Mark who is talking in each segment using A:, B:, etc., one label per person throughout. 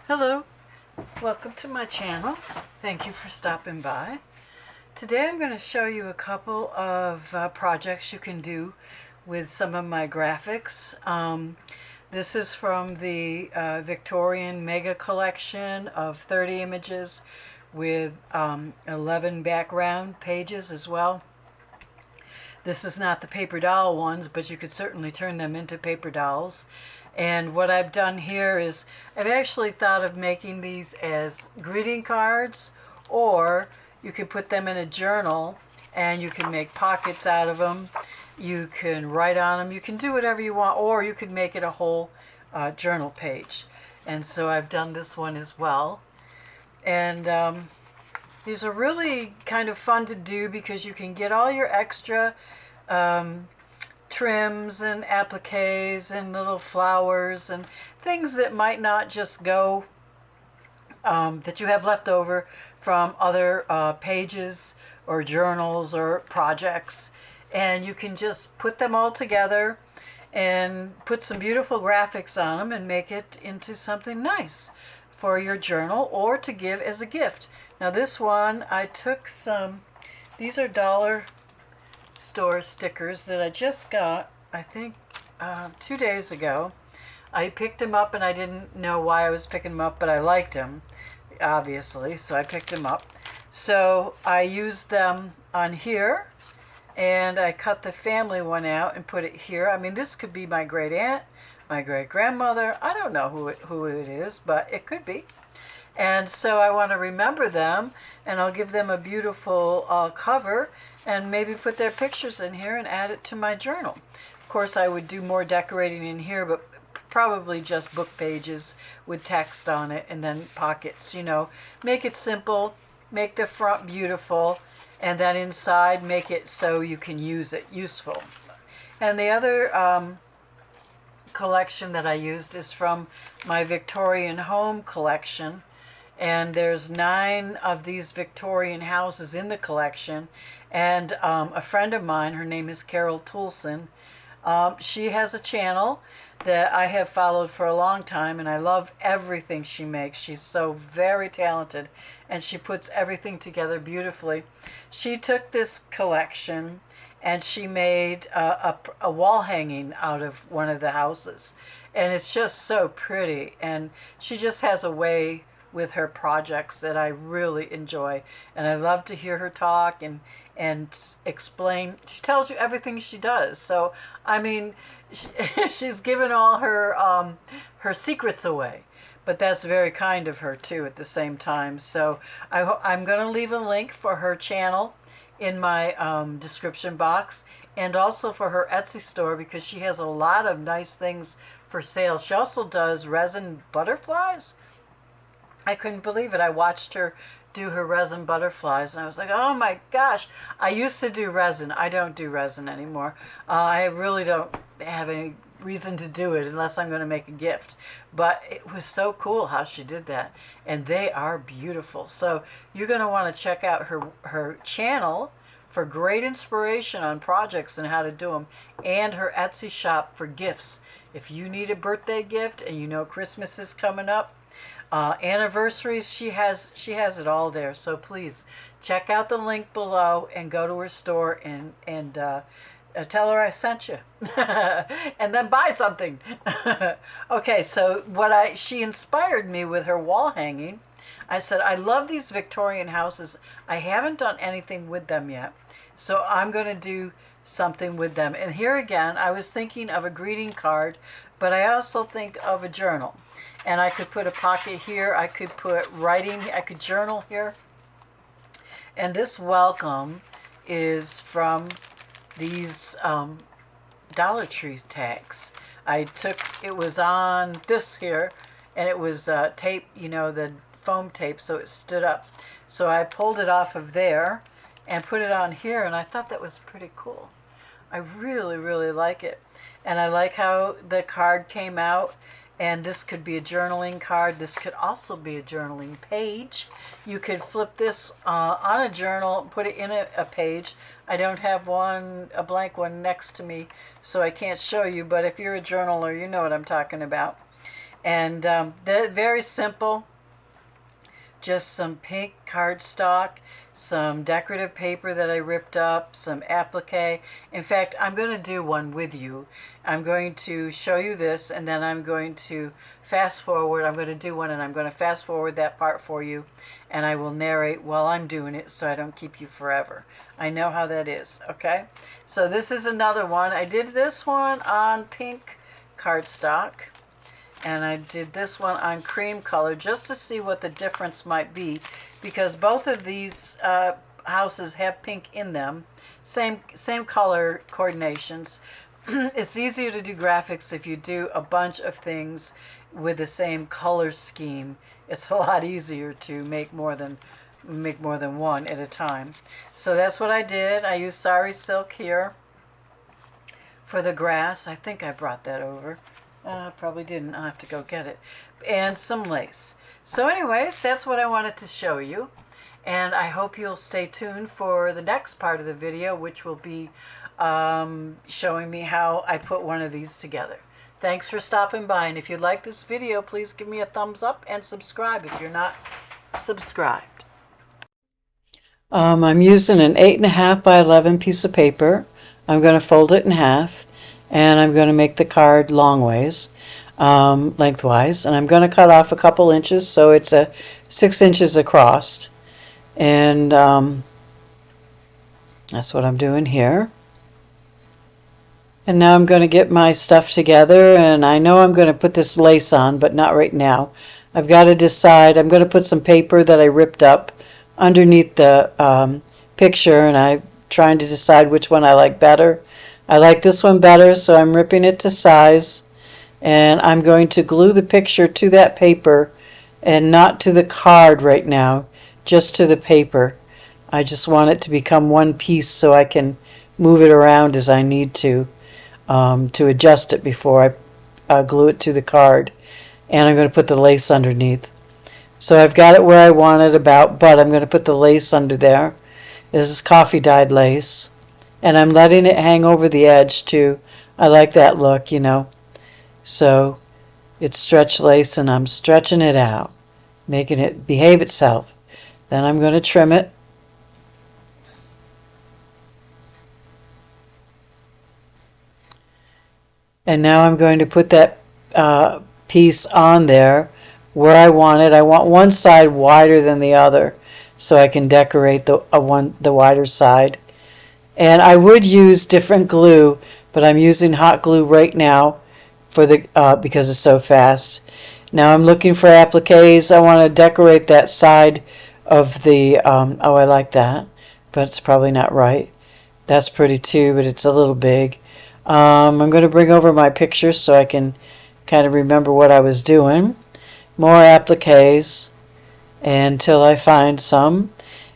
A: Hello, welcome to my channel. Thank you for stopping by. Today I'm going to show you a couple of projects you can do with some of my graphics. This is from the Victorian Mega Collection of 30 images with 11 background pages as well. This is not the paper doll ones, but you could certainly turn them into paper dolls. And what I've done here is I've actually thought of making these as greeting cards, or you can put them in a journal and you can make pockets out of them. You can write on them. You can do whatever you want, or you could make it a whole journal page. And so I've done this one as well. And these are really kind of fun to do because you can get all your extra trims and appliques and little flowers and things that might not just go, that you have left over from other pages or journals or projects. And you can just put them all together and put some beautiful graphics on them and make it into something nice for your journal or to give as a gift. Now this one, I took some, these are dollar store stickers that I just got, I think 2 days ago. I picked them up and I didn't know why I was picking them up, but I liked them, obviously, so I picked them up. So I used them on here, and I cut the family one out and put it here. I mean, this could be my great aunt, my great grandmother. I don't know who it is, but it could be. And so I want to remember them, and I'll give them a beautiful cover and maybe put their pictures in here and add it to my journal. Of course, I would do more decorating in here, but probably just book pages with text on it and then pockets, you know. Make it simple, make the front beautiful, and then inside make it so you can use it useful. And the other collection that I used is from my Victorian home collection. And there's 9 of these Victorian houses in the collection. And a friend of mine, her name is Carol Toulson, she has a channel that I have followed for a long time, and I love everything she makes. She's so very talented, and she puts everything together beautifully. She took this collection and she made a wall hanging out of one of the houses. And it's just so pretty. And she just has a way with her projects that I really enjoy, and I love to hear her talk and explain. She tells you everything she does. So I mean, she's given all her her secrets away, but that's very kind of her too at the same time. So I'm going to leave a link for her channel in my description box, and also for her Etsy store, because she has a lot of nice things for sale. She also does resin butterflies. I couldn't believe it. I watched her do her resin butterflies, and I was like, oh my gosh. I used to do resin. I don't do resin anymore. I really don't have any reason to do it unless I'm going to make a gift. But it was so cool how she did that, and they are beautiful. So you're going to want to check out her channel for great inspiration on projects and how to do them, and her Etsy shop for gifts. If you need a birthday gift and you know Christmas is coming up, anniversaries, she has it all there. So please check out the link below and go to her store and tell her I sent you and then buy something. Okay, so she inspired me with her wall hanging. I said, I love these Victorian houses. I haven't done anything with them yet, so I'm going to do something with them. And here again, I was thinking of a greeting card, but I also think of a journal. And I could put a pocket here. I could put writing. I could journal here. And this welcome is from these Dollar Tree tags. It was on this here, and it was tape, you know, the foam tape, so it stood up. So I pulled it off of there and put it on here, and I thought that was pretty cool. I really, really like it. And I like how the card came out. And this could be a journaling card. This could also be a journaling page. You could flip this on a journal, put it in a page. I don't have a blank one next to me, so I can't show you. But if you're a journaler, you know what I'm talking about. And they're very simple. Just some pink cardstock, some decorative paper that I ripped up, some applique. In fact, I'm going to do one with you. I'm going to show you this, and then I'm going to fast forward. I'm going to do one, and I'm going to fast forward that part for you, and I will narrate while I'm doing it so I don't keep you forever. I know how that is, okay? So this is another one. I did this one on pink cardstock. And I did this one on cream color just to see what the difference might be, because both of these houses have pink in them, same color coordinations. It's easier to do graphics if you do a bunch of things with the same color scheme. It's a lot easier to make more than one at a time. So that's what I did. I used sari silk here for the grass. I think I brought that over. Probably didn't. I'll have to go get it. And some lace. So anyways, that's what I wanted to show you. And I hope you'll stay tuned for the next part of the video, which will be showing me how I put one of these together. Thanks for stopping by. And if you like this video, please give me a thumbs up and subscribe if you're not subscribed. I'm using an 8.5 by 11 piece of paper. I'm going to fold it in half. And I'm going to make the card long ways, lengthwise. And I'm going to cut off a couple inches so it's 6 inches across. And that's what I'm doing here. And now I'm going to get my stuff together. And I know I'm going to put this lace on, but not right now. I've got to decide. I'm going to put some paper that I ripped up underneath the picture. And I'm trying to decide which one I like better. I like this one better, so I'm ripping it to size, and I'm going to glue the picture to that paper and not to the card right now, just to the paper. I just want it to become one piece so I can move it around as I need to adjust it before I glue it to the card. And I'm going to put the lace underneath. So I've got it where I want it about, but I'm going to put the lace under there. This is coffee dyed lace. And I'm letting it hang over the edge too. I like that look, you know. So it's stretch lace and I'm stretching it out, making it behave itself. Then I'm going to trim it. And now I'm going to put that piece on there where I want it. I want one side wider than the other so I can decorate the wider side. And I would use different glue, but I'm using hot glue right now for the because it's so fast. Now I'm looking for appliques. I want to decorate that side of the, oh, I like that, but it's probably not right. That's pretty too, but it's a little big. I'm going to bring over my pictures so I can kind of remember what I was doing. More appliques until I find some.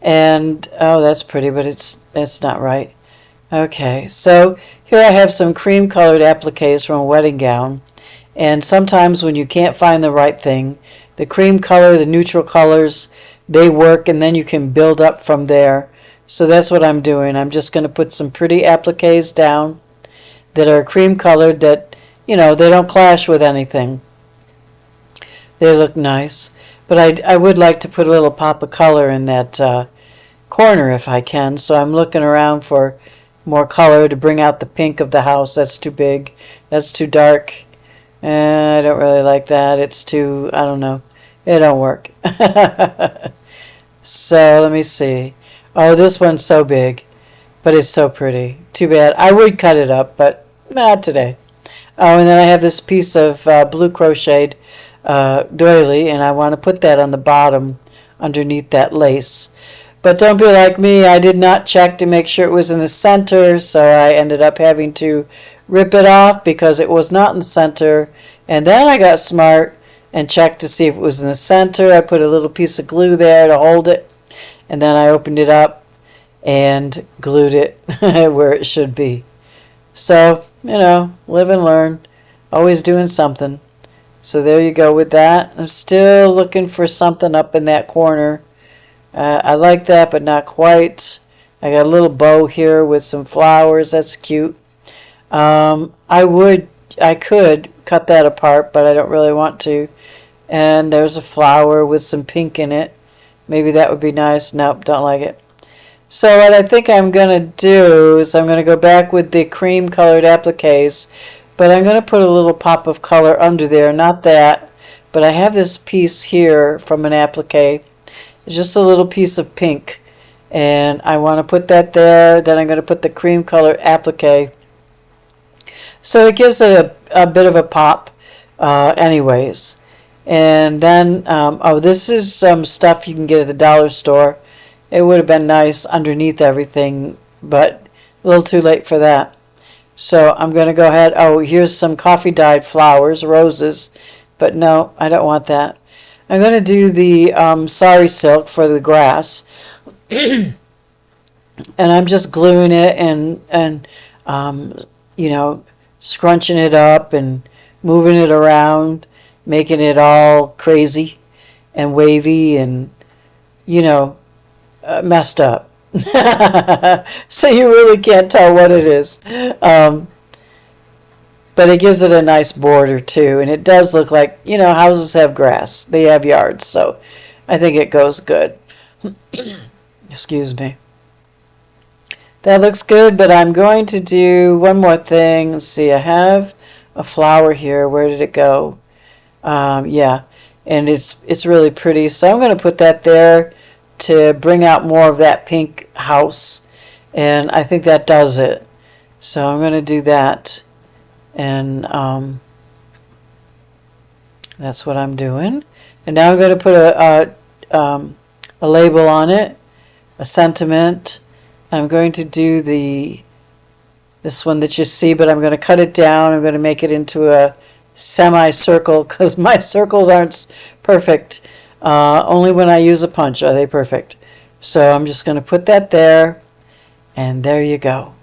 A: And oh, that's pretty, but it's not right. Okay, so here I have some cream colored appliques from a wedding gown. And sometimes when you can't find the right thing, the cream color, the neutral colors, they work, and then you can build up from there. So that's what I'm doing. I'm just going to put some pretty appliques down that are cream colored that, you know, they don't clash with anything. They look nice. But I would like to put a little pop of color in that corner if I can. So I'm looking around for more color to bring out the pink of the house. That's too big. That's too dark. I don't really like that. It's too, I don't know. It don't work. So let me see. Oh, this one's so big. But it's so pretty. Too bad. I would cut it up, but not today. Oh, and then I have this piece of blue crocheted doily, and I want to put that on the bottom underneath that lace. But don't be like me. I did not check to make sure it was in the center, so I ended up having to rip it off because it was not in the center. And then I got smart and checked to see if it was in the center. I put a little piece of glue there to hold it, and then I opened it up and glued it where it should be. So, you know, live and learn. Always doing something. So there you go with that. I'm still looking for something up in that corner. I like that, but not quite. I got a little bow here with some flowers. That's cute. I would I could cut that apart, but I don't really want to. And there's a flower with some pink in it. Maybe that would be nice. Nope, don't like it. So what I think I'm going to do is I'm going to go back with the cream colored appliques, but I'm going to put a little pop of color under there. Not that, but I have this piece here from an applique. It's just a little piece of pink, and I want to put that there. Then I'm going to put the cream colored applique. So it gives it a bit of a pop anyways. And then, this is some stuff you can get at the dollar store. It would have been nice underneath everything, but a little too late for that. So I'm going to go ahead. Oh, here's some coffee dyed flowers, roses, but no, I don't want that. I'm going to do the sari silk for the grass. And I'm just gluing it and scrunching it up and moving it around, making it all crazy and wavy and, messed up. So you really can't tell what it is. But it gives it a nice border too. And it does look like, houses have grass. They have yards. So I think it goes good. Excuse me. That looks good, but I'm going to do one more thing. Let's see, I have a flower here. Where did it go? Yeah, and it's really pretty. So I'm going to put that there to bring out more of that pink house, and I think that does it. So I'm going to do that, and that's what I'm doing. And now I'm going to put a label on it, a sentiment. I'm going to do this one that you see, but I'm going to cut it down. I'm going to make it into a semicircle because my circles aren't perfect. Only when I use a punch are they perfect. So I'm just going to put that there, and there you go.